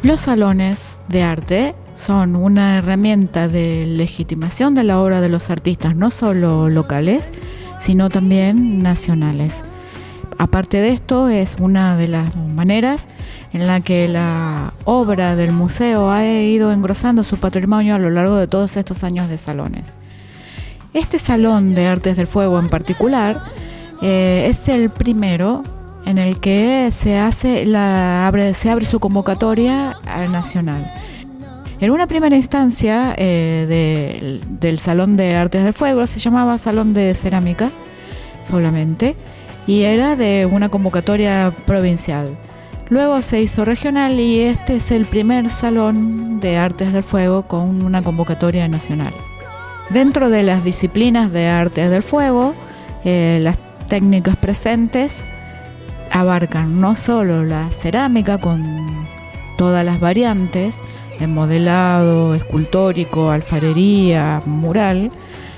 Los salones de arte son una herramienta de legitimación de la obra de los artistas, no solo locales, sino también nacionales. Aparte de esto, es una de las maneras en la que la obra del museo ha ido engrosando su patrimonio a lo largo de todos estos años de salones. Este Salón de Artes del Fuego en particular es el primero en el que se abre su convocatoria nacional. En una primera instancia del Salón de Artes del Fuego se llamaba Salón de Cerámica solamente y era de una convocatoria provincial. Luego se hizo regional y este es el primer Salón de Artes del Fuego con una convocatoria nacional. Dentro de las disciplinas de Artes del Fuego, las técnicas presentes abarcan no solo la cerámica con todas las variantes de modelado, escultórico, alfarería, mural,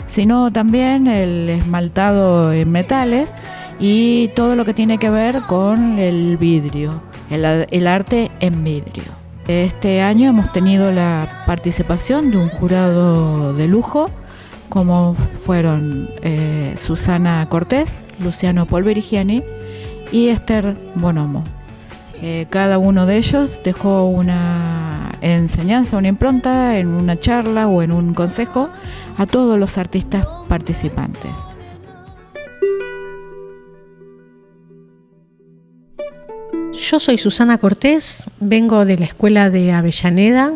sino también el esmaltado en metales y todo lo que tiene que ver con el vidrio, el arte en vidrio. Este año hemos tenido la participación de un jurado de lujo, como fueron Susana Cortés, Luciano Polverigiani y Esther Bonomo. Cada uno de ellos dejó una enseñanza, una impronta en una charla o en un consejo a todos los artistas participantes. Yo soy Susana Cortés, vengo de la Escuela de Avellaneda,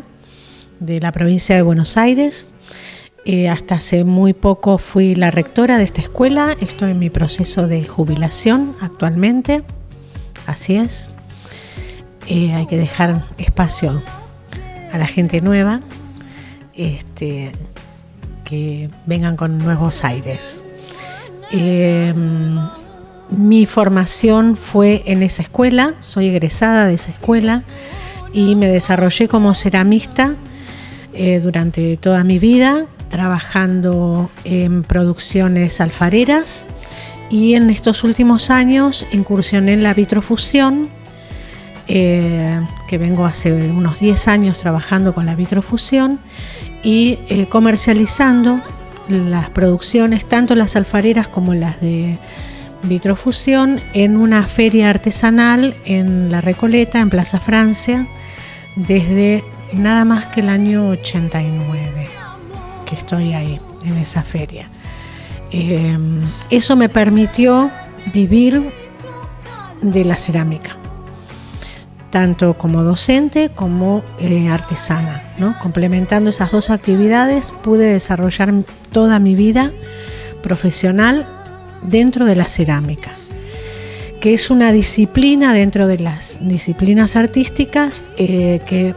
de la provincia de Buenos Aires. Hasta hace muy poco fui la rectora de esta escuela, estoy en mi proceso de jubilación actualmente, así es. Hay que dejar espacio a la gente nueva, que vengan con nuevos aires. Mi formación fue en esa escuela, soy egresada de esa escuela y me desarrollé como ceramista durante toda mi vida, trabajando en producciones alfareras, y en estos últimos años incursioné en la vitrofusión, que vengo hace unos 10 años trabajando con la vitrofusión y comercializando las producciones, tanto las alfareras como las de vitrofusión, en una feria artesanal en La Recoleta, en Plaza Francia, desde nada más que el año 89 que estoy ahí en esa feria. Eso me permitió vivir de la cerámica, tanto como docente como artesana, ¿no? Complementando esas dos actividades, pude desarrollar toda mi vida profesional dentro de la cerámica, que es una disciplina dentro de las disciplinas artísticas que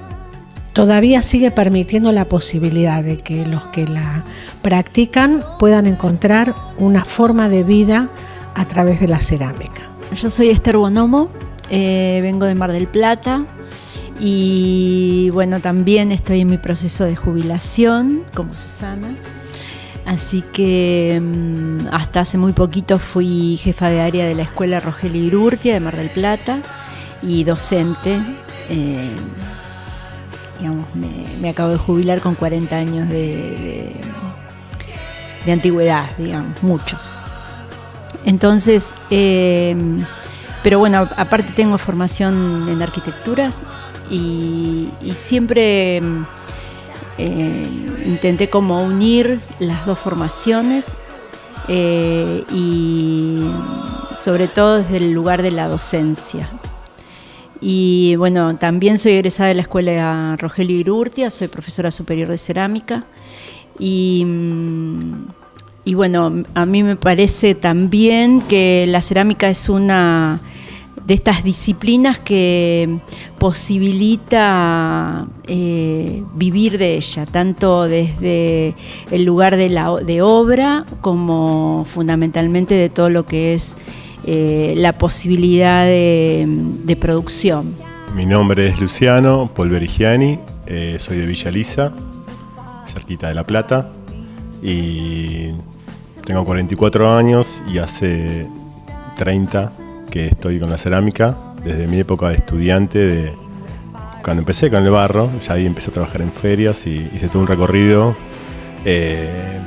todavía sigue permitiendo la posibilidad de que los que la practican puedan encontrar una forma de vida a través de la cerámica. Yo soy Esther Bonomo, vengo de Mar del Plata y bueno, también estoy en mi proceso de jubilación como Susana, así que hasta hace muy poquito fui jefa de área de la Escuela Rogelio Urrutia de Mar del Plata y docente. Digamos, me acabo de jubilar con 40 años de antigüedad, digamos, muchos. Entonces, pero bueno, aparte tengo formación en arquitecturas y siempre intenté como unir las dos formaciones y sobre todo desde el lugar de la docencia. Y bueno, también soy egresada de la Escuela Rogelio Urrutia, soy profesora superior de cerámica y bueno, a mí me parece también que la cerámica es una de estas disciplinas que posibilita vivir de ella, tanto desde el lugar de obra como fundamentalmente de todo lo que es la posibilidad de producción. Mi nombre es Luciano Polverigiani, soy de Villa Lisa, cerquita de La Plata, y tengo 44 años y hace 30 que estoy con la cerámica, desde mi época de estudiante, cuando empecé con el barro, ya ahí empecé a trabajar en ferias y hice todo un recorrido en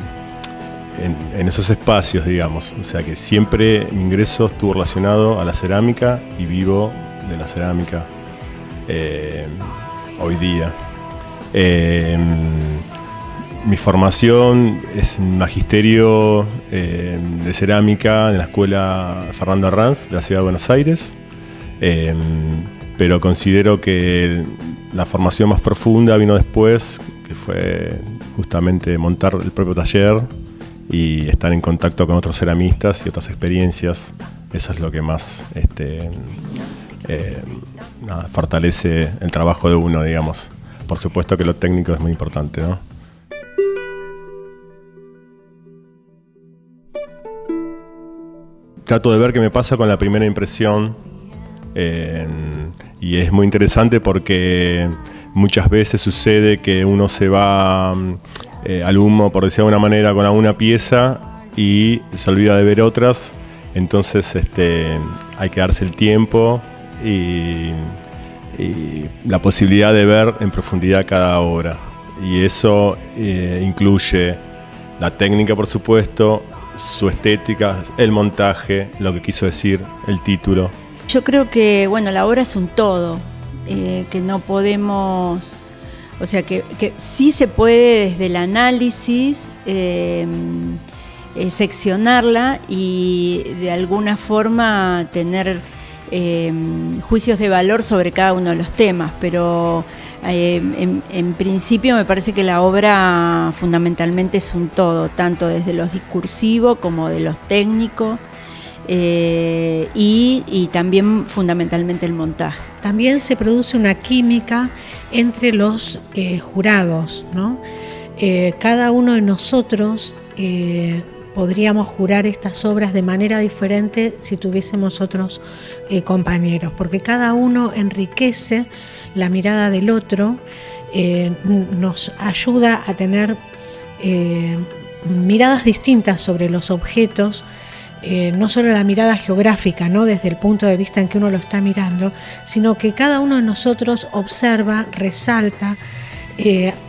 esos espacios, digamos. O sea que siempre mi ingreso estuvo relacionado a la cerámica y vivo de la cerámica hoy día. Mi formación es en magisterio de cerámica en la escuela Fernando Arranz de la ciudad de Buenos Aires, pero considero que la formación más profunda vino después, que fue justamente montar el propio taller y estar en contacto con otros ceramistas y otras experiencias. Eso es lo que más fortalece el trabajo de uno, digamos. Por supuesto que lo técnico es muy importante, ¿no? Trato de ver qué me pasa con la primera impresión y es muy interesante porque muchas veces sucede que uno se va al humo, por decirlo de alguna manera, con alguna pieza y se olvida de ver otras. Entonces hay que darse el tiempo y la posibilidad de ver en profundidad cada obra. Y eso incluye la técnica, por supuesto, su estética, el montaje, lo que quiso decir el título. Yo creo que, bueno, la obra es un todo, que no podemos, o sea, que sí se puede desde el análisis seccionarla y de alguna forma tener juicios de valor sobre cada uno de los temas, pero en principio me parece que la obra fundamentalmente es un todo, tanto desde lo discursivo como de lo técnico, y también fundamentalmente el montaje. También se produce una química entre los jurados, ¿no? Cada uno de nosotros podríamos jurar estas obras de manera diferente si tuviésemos otros compañeros, porque cada uno enriquece la mirada del otro, nos ayuda a tener miradas distintas sobre los objetos, no solo la mirada geográfica, ¿no?, desde el punto de vista en que uno lo está mirando, sino que cada uno de nosotros observa, resalta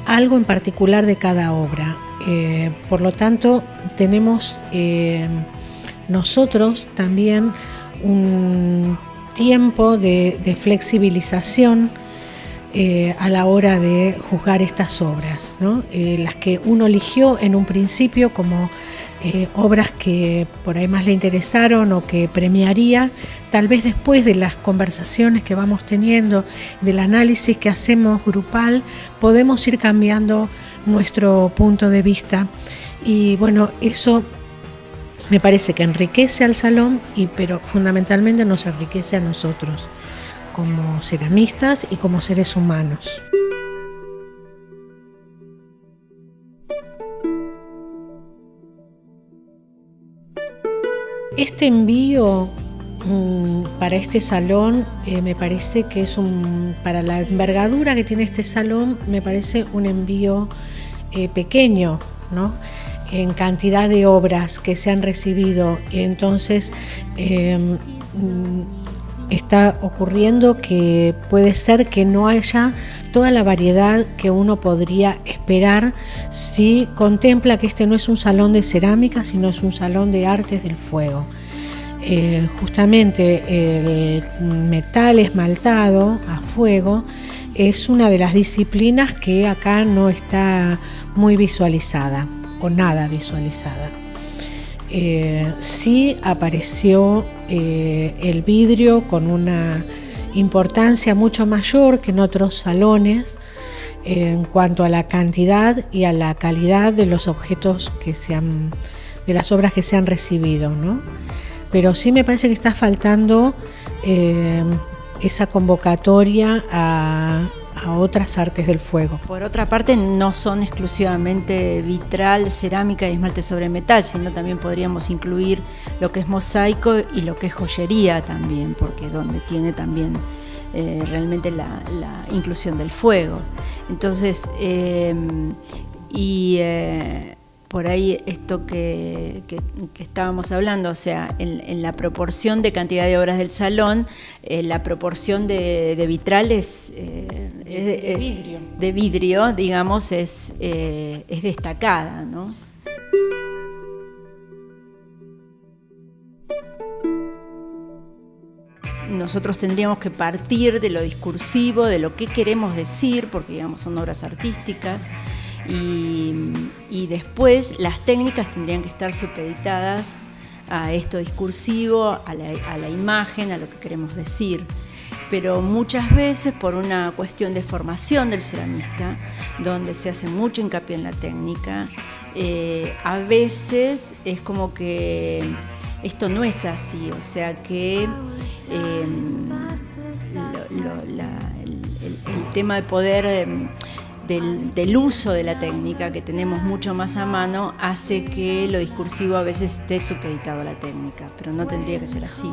algo en particular de cada obra. Por lo tanto, tenemos nosotros también un tiempo de flexibilización a la hora de juzgar estas obras, ¿no? Las que uno eligió en un principio como obras que por ahí más le interesaron o que premiaría, tal vez después de las conversaciones que vamos teniendo, del análisis que hacemos grupal, podemos ir cambiando nuestro punto de vista. Y bueno, eso me parece que enriquece al salón, pero fundamentalmente nos enriquece a nosotros como ceramistas y como seres humanos. Este envío para este salón me parece que es para la envergadura que tiene este salón, me parece un envío pequeño, ¿no?, en cantidad de obras que se han recibido. Entonces está ocurriendo que puede ser que no haya toda la variedad que uno podría esperar si contempla que este no es un salón de cerámica, sino es un salón de artes del fuego. Justamente el metal esmaltado a fuego es una de las disciplinas que acá no está muy visualizada o nada visualizada. Sí apareció el vidrio con una importancia mucho mayor que en otros salones en cuanto a la cantidad y a la calidad de los objetos de las obras que se han recibido, ¿no? Pero sí me parece que está faltando esa convocatoria a otras artes del fuego. Por otra parte, no son exclusivamente vitral, cerámica y esmalte sobre metal, sino también podríamos incluir lo que es mosaico y lo que es joyería también, porque donde tiene también realmente la inclusión del fuego. Entonces, por ahí esto que estábamos hablando, o sea, en la proporción de cantidad de obras del salón, la proporción de vitrales de vidrio, digamos, es destacada, ¿no? Nosotros tendríamos que partir de lo discursivo, de lo que queremos decir, porque digamos son obras artísticas, y después las técnicas tendrían que estar supeditadas a esto discursivo, a la imagen, a lo que queremos decir. Pero muchas veces por una cuestión de formación del ceramista, donde se hace mucho hincapié en la técnica, a veces es como que esto no es así, o sea que el tema de poder del uso de la técnica que tenemos mucho más a mano hace que lo discursivo a veces esté supeditado a la técnica, pero no tendría que ser así.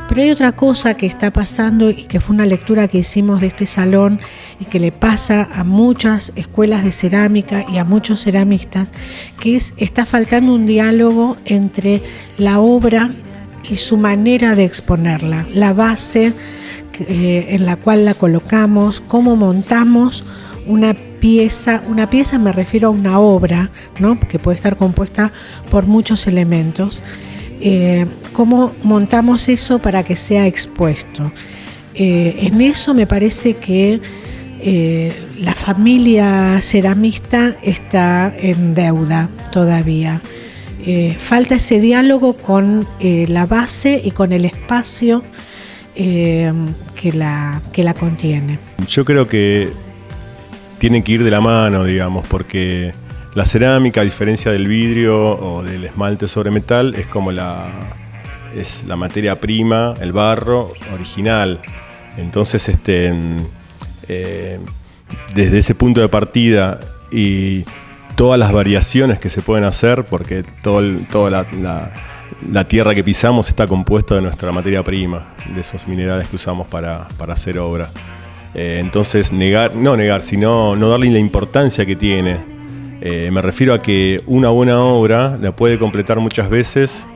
Pero hay otra cosa que está pasando y que fue una lectura que hicimos de este salón y que le pasa a muchas escuelas de cerámica y a muchos ceramistas, que está faltando un diálogo entre la obra y su manera de exponerla, la base en la cual la colocamos, cómo montamos una pieza me refiero a una obra, ¿no? Que puede estar compuesta por muchos elementos. Cómo montamos eso para que sea expuesto. En eso me parece que la familia ceramista está en deuda todavía. Falta ese diálogo con la base y con el espacio que la contiene. Yo creo que tienen que ir de la mano, digamos, porque la cerámica, a diferencia del vidrio o del esmalte sobre metal, es como es la materia prima, el barro original. Entonces, desde ese punto de partida y todas las variaciones que se pueden hacer, porque toda la tierra que pisamos está compuesta de nuestra materia prima, de esos minerales que usamos para hacer obra. Entonces, no negar, sino no darle la importancia que tiene. Me refiero a que una buena obra la puede completar muchas veces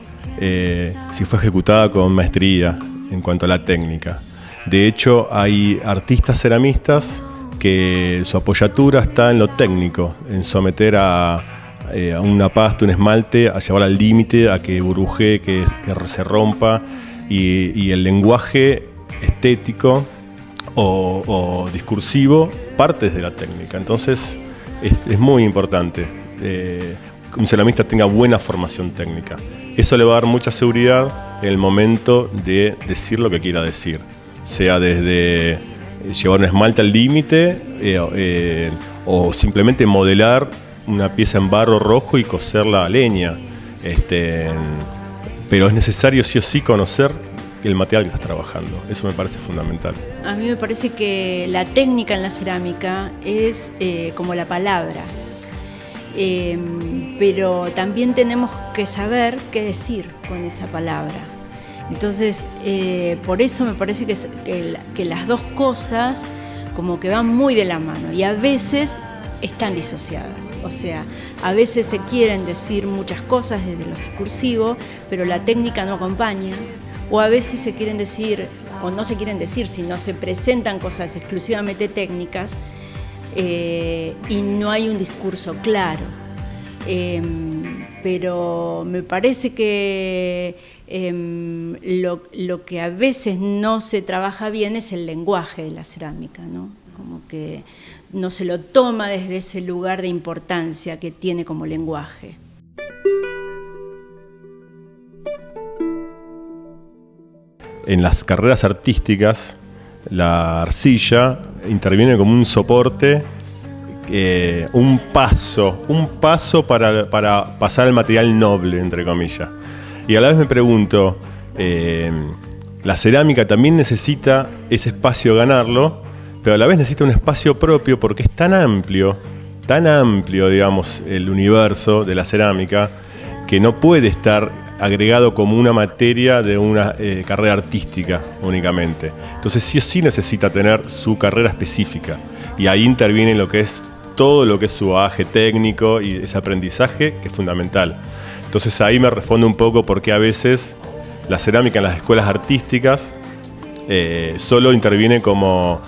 si fue ejecutada con maestría en cuanto a la técnica. De hecho, hay artistas ceramistas que su apoyatura está en lo técnico, en someter a una pasta, un esmalte, a llevarla al límite, a que burbujee, que se rompa, y el lenguaje estético o discursivo parte de la técnica. Entonces es muy importante que un ceramista tenga buena formación técnica. Eso le va a dar mucha seguridad en el momento de decir lo que quiera decir, sea desde llevar un esmalte al límite o simplemente modelar una pieza en barro rojo y coserla a leña. Pero es necesario sí o sí conocer el material que estás trabajando. Eso me parece fundamental. A mí me parece que la técnica en la cerámica es como la palabra, pero también tenemos que saber qué decir con esa palabra. Entonces, por eso me parece que las dos cosas como que van muy de la mano y a veces están disociadas. O sea, a veces se quieren decir muchas cosas desde lo discursivo, pero la técnica no acompaña. O a veces se quieren decir, o no se quieren decir, sino se presentan cosas exclusivamente técnicas y no hay un discurso claro. Pero me parece que lo que a veces no se trabaja bien es el lenguaje de la cerámica, ¿no? Como que no se lo toma desde ese lugar de importancia que tiene como lenguaje. En las carreras artísticas, la arcilla interviene como un soporte, un paso para pasar al material noble, entre comillas. Y a la vez me pregunto, la cerámica también necesita ese espacio ganarlo, pero a la vez necesita un espacio propio porque es tan amplio, digamos, el universo de la cerámica, que no puede estar agregado como una materia de una carrera artística únicamente. Entonces sí o sí necesita tener su carrera específica y ahí interviene lo que es todo lo que es su bagaje técnico y ese aprendizaje que es fundamental. Entonces ahí me responde un poco por qué a veces la cerámica en las escuelas artísticas solo interviene como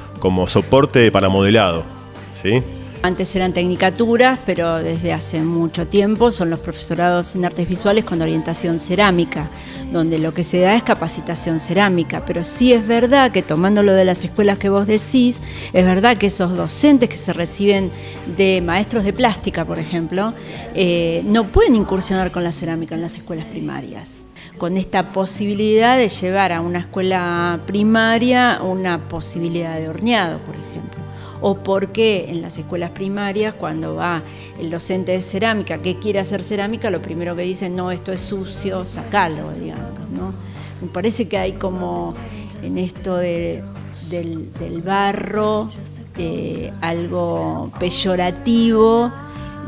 soporte para modelado, ¿sí? Antes eran tecnicaturas, pero desde hace mucho tiempo son los profesorados en artes visuales con orientación cerámica, donde lo que se da es capacitación cerámica. Pero sí es verdad que, tomando lo de las escuelas que vos decís, es verdad que esos docentes que se reciben de maestros de plástica, por ejemplo, no pueden incursionar con la cerámica en las escuelas primarias, con esta posibilidad de llevar a una escuela primaria una posibilidad de horneado, por ejemplo. O porque en las escuelas primarias, cuando va el docente de cerámica que quiere hacer cerámica, lo primero que dicen, no, esto es sucio, sacalo, digamos, ¿no? Me parece que hay como en esto del barro algo peyorativo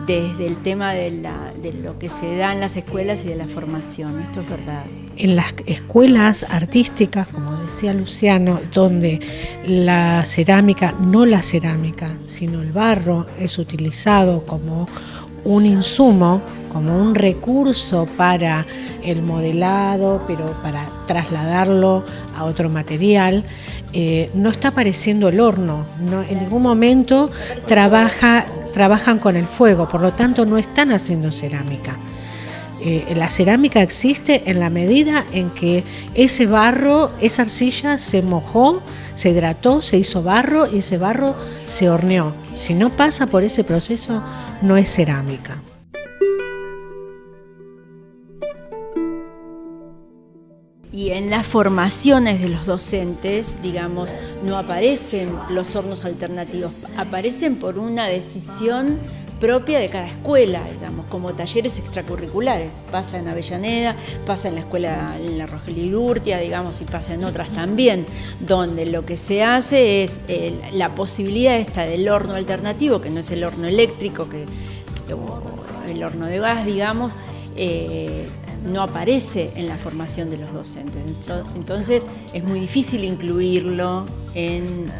desde el tema de lo que se da en las escuelas y de la formación. Esto es verdad. En las escuelas artísticas, como decía Luciano, donde la cerámica, no la cerámica, sino el barro es utilizado como un insumo, como un recurso para el modelado, pero para trasladarlo a otro material, no está apareciendo el horno, no, en ningún momento trabajan con el fuego, por lo tanto no están haciendo cerámica. La cerámica existe en la medida en que ese barro, esa arcilla se mojó, se hidrató, se hizo barro y ese barro se horneó. Si no pasa por ese proceso, no es cerámica. Y en las formaciones de los docentes, digamos, no aparecen los hornos alternativos, aparecen por una decisión propia de cada escuela, digamos, como talleres extracurriculares. Pasa en Avellaneda, pasa en la escuela, en la Rogelio Urtia, digamos, y pasa en otras también, donde lo que se hace es la posibilidad esta del horno alternativo, que no es el horno eléctrico, o el horno de gas, digamos, no aparece en la formación de los docentes. Entonces es muy difícil incluirlo en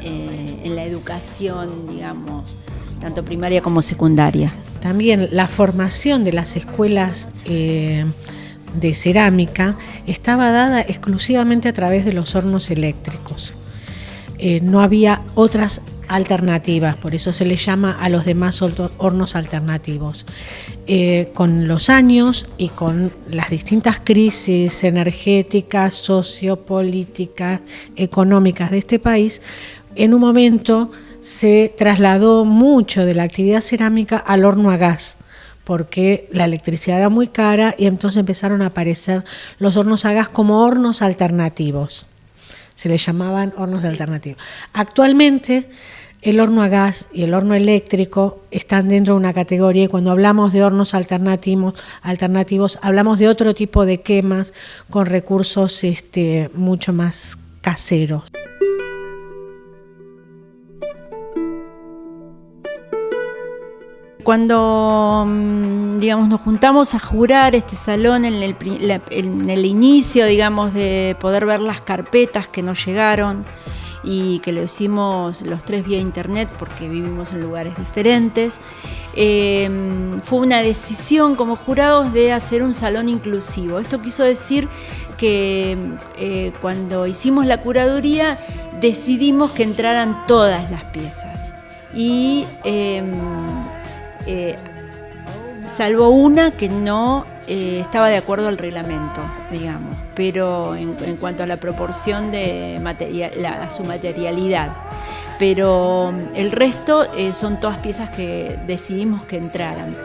la educación, digamos, tanto primaria como secundaria. También la formación de las escuelas de cerámica estaba dada exclusivamente a través de los hornos eléctricos. No había otras alternativas, por eso se les llama a los demás hornos alternativos. Con los años y con las distintas crisis energéticas, sociopolíticas, económicas de este país, en un momento se trasladó mucho de la actividad cerámica al horno a gas, porque la electricidad era muy cara y entonces empezaron a aparecer los hornos a gas como hornos alternativos. Se les llamaban hornos de alternativo. Actualmente el horno a gas y el horno eléctrico están dentro de una categoría y cuando hablamos de hornos alternativos hablamos de otro tipo de quemas con recursos mucho más caseros. Cuando, digamos, nos juntamos a jurar este salón en el inicio, digamos, de poder ver las carpetas que nos llegaron y que lo hicimos los tres vía internet porque vivimos en lugares diferentes, fue una decisión como jurados de hacer un salón inclusivo. Esto quiso decir que cuando hicimos la curaduría decidimos que entraran todas las piezas y salvo una que no estaba de acuerdo al reglamento, digamos, pero en cuanto a la proporción de a su materialidad. Pero el resto son todas piezas que decidimos que entraran.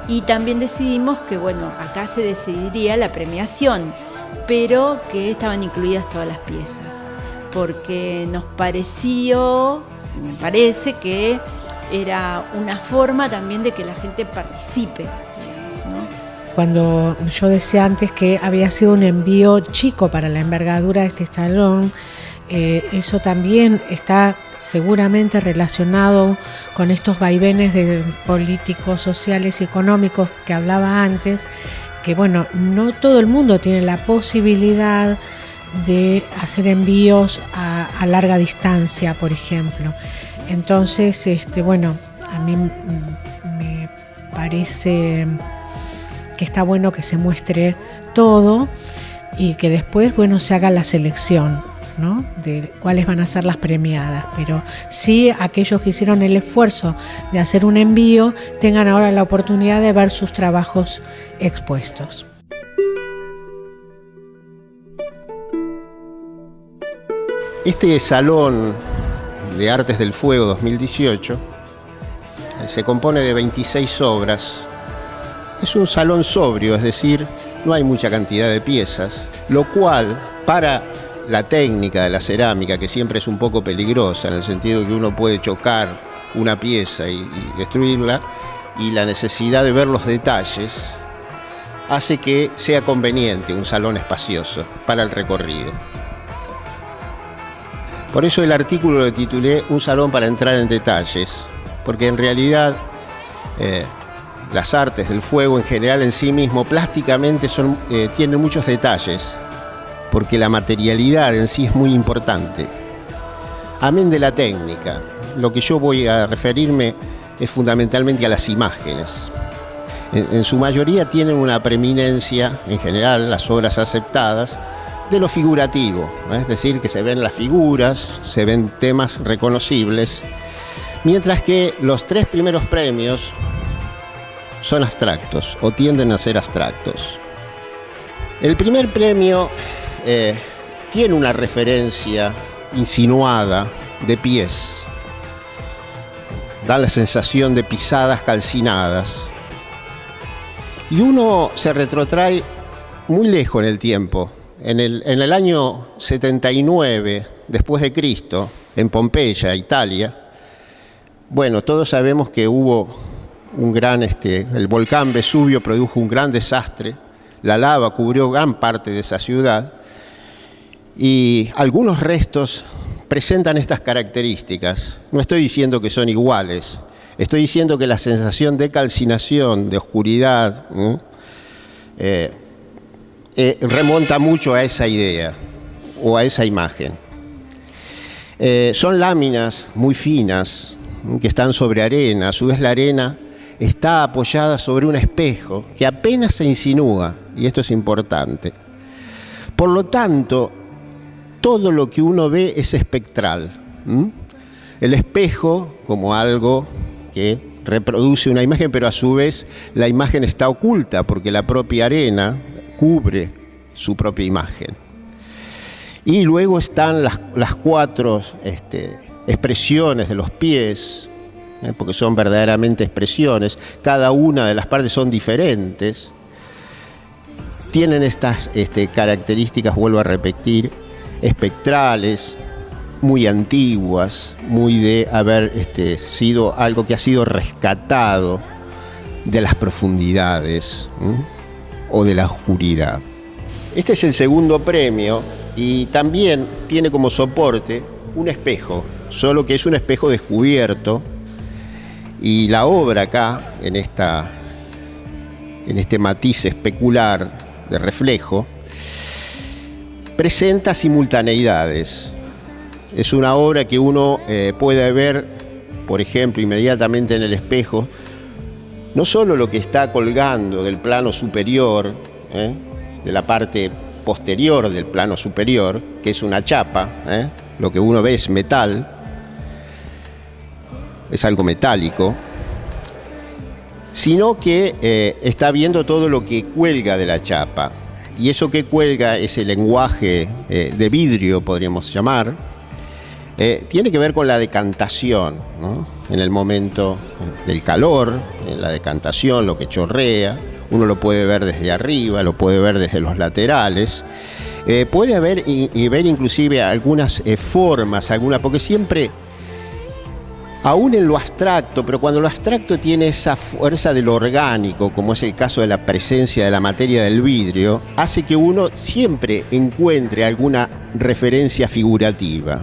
Y también decidimos que, bueno, acá se decidiría la premiación, pero que estaban incluidas todas las piezas, porque me parece que era una forma también de que la gente participe, ¿no? Cuando yo decía antes que había sido un envío chico para la envergadura de este salón, eso también está seguramente relacionado con estos vaivenes de políticos, sociales y económicos que hablaba antes, que bueno, no todo el mundo tiene la posibilidad de hacer envíos a larga distancia, por ejemplo. Entonces, A mí me parece que está bueno que se muestre todo y que después, bueno, se haga la selección, ¿no?, de cuáles van a ser las premiadas, pero sí aquellos que hicieron el esfuerzo de hacer un envío tengan ahora la oportunidad de ver sus trabajos expuestos. Este Salón de Artes del Fuego 2018 se compone de 26 obras. Es un salón sobrio, es decir, no hay mucha cantidad de piezas, lo cual para la técnica de la cerámica, que siempre es un poco peligrosa en el sentido de que uno puede chocar una pieza y destruirla, y la necesidad de ver los detalles hace que sea conveniente un salón espacioso para el recorrido. Por eso el artículo lo titulé Un salón para entrar en detalles, porque en realidad las artes del fuego en general en sí mismo plásticamente tienen muchos detalles, porque la materialidad en sí es muy importante. Amén de la técnica, lo que yo voy a referirme es fundamentalmente a las imágenes. En su mayoría tienen una preeminencia, en general, las obras aceptadas, de lo figurativo, es decir, que se ven las figuras, se ven temas reconocibles, mientras que los 3 primeros premios son abstractos o tienden a ser abstractos. El primer premio tiene una referencia insinuada de pies, da la sensación de pisadas calcinadas, y uno se retrotrae muy lejos en el tiempo. En el año 79 después de Cristo, en Pompeya, Italia, bueno, todos sabemos que hubo un gran, el volcán Vesubio produjo un gran desastre, la lava cubrió gran parte de esa ciudad y algunos restos presentan estas características. No estoy diciendo que son iguales, estoy diciendo que la sensación de calcinación, de oscuridad, remonta mucho a esa idea o a esa imagen. Son láminas muy finas que están sobre arena. A su vez la arena está apoyada sobre un espejo que apenas se insinúa, y esto es importante. Por lo tanto, todo lo que uno ve es espectral. El espejo como algo que reproduce una imagen, pero a su vez la imagen está oculta porque la propia arena cubre su propia imagen. Y luego están las 4 expresiones de los pies, porque son verdaderamente expresiones, cada una de las partes son diferentes, tienen estas características, vuelvo a repetir, espectrales, muy antiguas, muy de haber sido algo que ha sido rescatado de las profundidades o de la oscuridad. Este es el segundo premio y también tiene como soporte un espejo, solo que es un espejo descubierto, y la obra acá, en este matiz especular de reflejo, presenta simultaneidades. Es una obra que uno puede ver, por ejemplo, inmediatamente en el espejo, no solo lo que está colgando del plano superior, de la parte posterior del plano superior, que es una chapa, lo que uno ve es metal, es algo metálico, sino que está viendo todo lo que cuelga de la chapa. Y eso que cuelga, ese lenguaje de vidrio, podríamos llamar, tiene que ver con la decantación, ¿no? En el momento del calor, en la decantación, lo que chorrea, uno lo puede ver desde arriba, lo puede ver desde los laterales, puede haber y ver inclusive algunas formas, porque siempre, aún en lo abstracto, pero cuando lo abstracto tiene esa fuerza de lo orgánico, como es el caso de la presencia de la materia del vidrio, hace que uno siempre encuentre alguna referencia figurativa.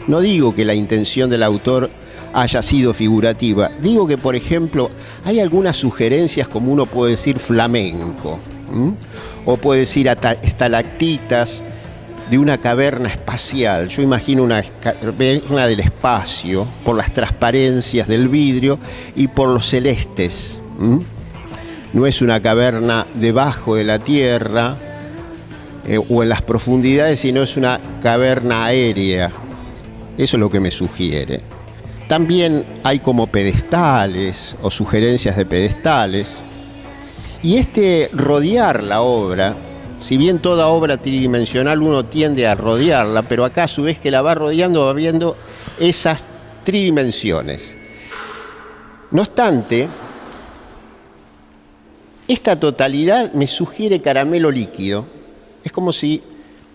No digo que la intención del autor haya sido figurativa, digo que, por ejemplo, hay algunas sugerencias, como uno puede decir flamenco, o puede decir estalactitas de una caverna espacial. Yo imagino una caverna del espacio por las transparencias del vidrio y por los celestes. No es una caverna debajo de la tierra o en las profundidades, sino es una caverna aérea. Eso es lo que me sugiere. También hay como pedestales o sugerencias de pedestales. Y rodear la obra, si bien toda obra tridimensional uno tiende a rodearla, pero acá a su vez que la va rodeando va viendo esas tridimensiones. No obstante, esta totalidad me sugiere caramelo líquido. Es como si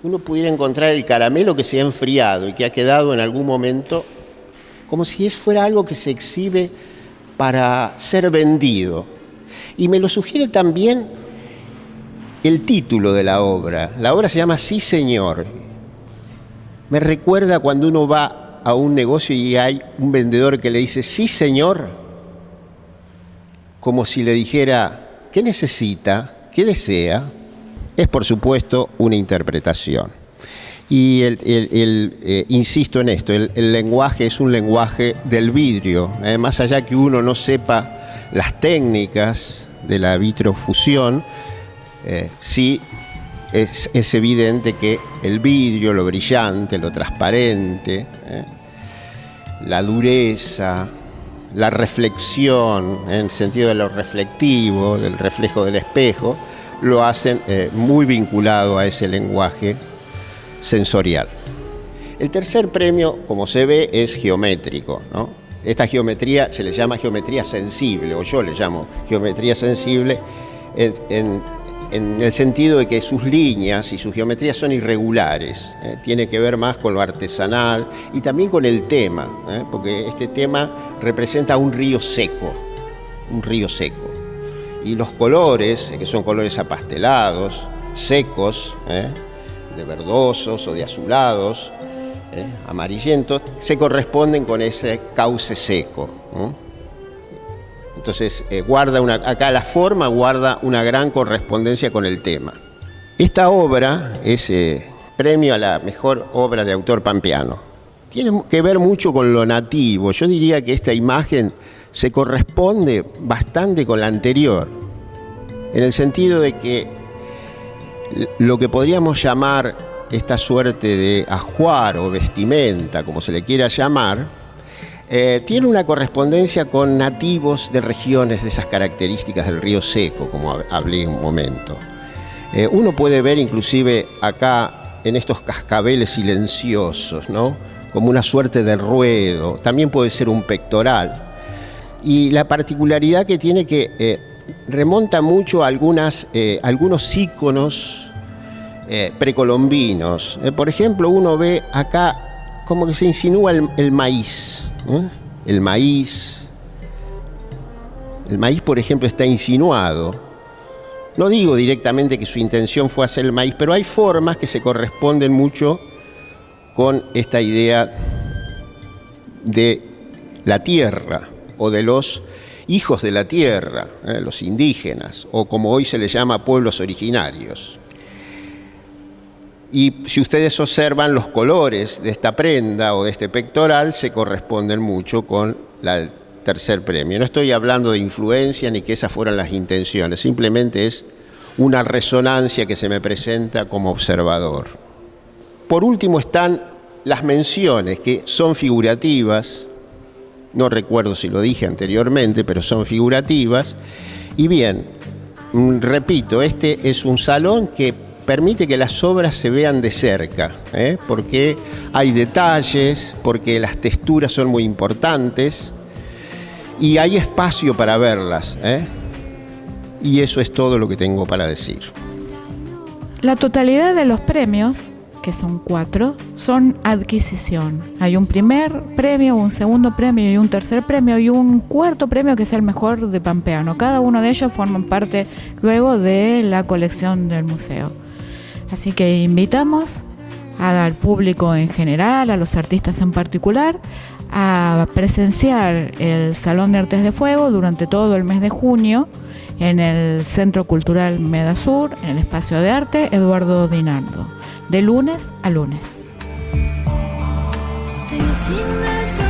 uno pudiera encontrar el caramelo que se ha enfriado y que ha quedado en algún momento, como si fuera algo que se exhibe para ser vendido. Y me lo sugiere también el título de la obra. La obra se llama Sí, señor. Me recuerda cuando uno va a un negocio y hay un vendedor que le dice sí, señor, como si le dijera ¿qué necesita? ¿Qué desea? Es, por supuesto, una interpretación. Y insisto en esto, el lenguaje es un lenguaje del vidrio. Más allá que uno no sepa las técnicas de la vitrofusión, sí es evidente que el vidrio, lo brillante, lo transparente, la dureza, la reflexión, en el sentido de lo reflectivo, del reflejo del espejo, lo hacen muy vinculado a ese lenguaje sensorial. El tercer premio, como se ve, es geométrico, ¿no? Esta geometría se le llama geometría sensible, o yo le llamo geometría sensible, en el sentido de que sus líneas y sus geometrías son irregulares. Tiene que ver más con lo artesanal y también con el tema, porque este tema representa un río seco, Y los colores, que son colores apastelados, secos, de verdosos o de azulados, amarillentos, se corresponden con ese cauce seco. Entonces, acá la forma guarda una gran correspondencia con el tema. Esta obra es premio a la mejor obra de autor pampeano. Tiene que ver mucho con lo nativo. Yo diría que esta imagen se corresponde bastante con la anterior, en el sentido de que lo que podríamos llamar esta suerte de ajuar o vestimenta, como se le quiera llamar, tiene una correspondencia con nativos de regiones de esas características del río seco, como hablé un momento. Uno puede ver inclusive acá en estos cascabeles silenciosos, ¿no? Como una suerte de ruedo, también puede ser un pectoral. Y la particularidad que tiene que remonta mucho a algunos íconos precolombinos. Por ejemplo, uno ve acá como que se insinúa el maíz. El maíz, por ejemplo, está insinuado. No digo directamente que su intención fue hacer el maíz, pero hay formas que se corresponden mucho con esta idea de la tierra o de los hijos de la tierra, los indígenas, o como hoy se les llama pueblos originarios. Y si ustedes observan, los colores de esta prenda o de este pectoral se corresponden mucho con el tercer premio. No estoy hablando de influencia ni que esas fueran las intenciones, simplemente es una resonancia que se me presenta como observador. Por último están las menciones, que son figurativas. No recuerdo si lo dije anteriormente, pero son figurativas. Y bien, repito, este es un salón que permite que las obras se vean de cerca, porque hay detalles, porque las texturas son muy importantes y hay espacio para verlas. Y eso es todo lo que tengo para decir. La totalidad de los premios, que son 4, son adquisición. Hay un primer premio, un segundo premio y un tercer premio y un cuarto premio que es el mejor de Pampeano. Cada uno de ellos forman parte luego de la colección del museo. Así que invitamos al público en general, a los artistas en particular, a presenciar el Salón de Artes de Fuego durante todo el mes de junio en el Centro Cultural Medasur, en el Espacio de Arte Eduardo Dinardo. de lunes a lunes. 新的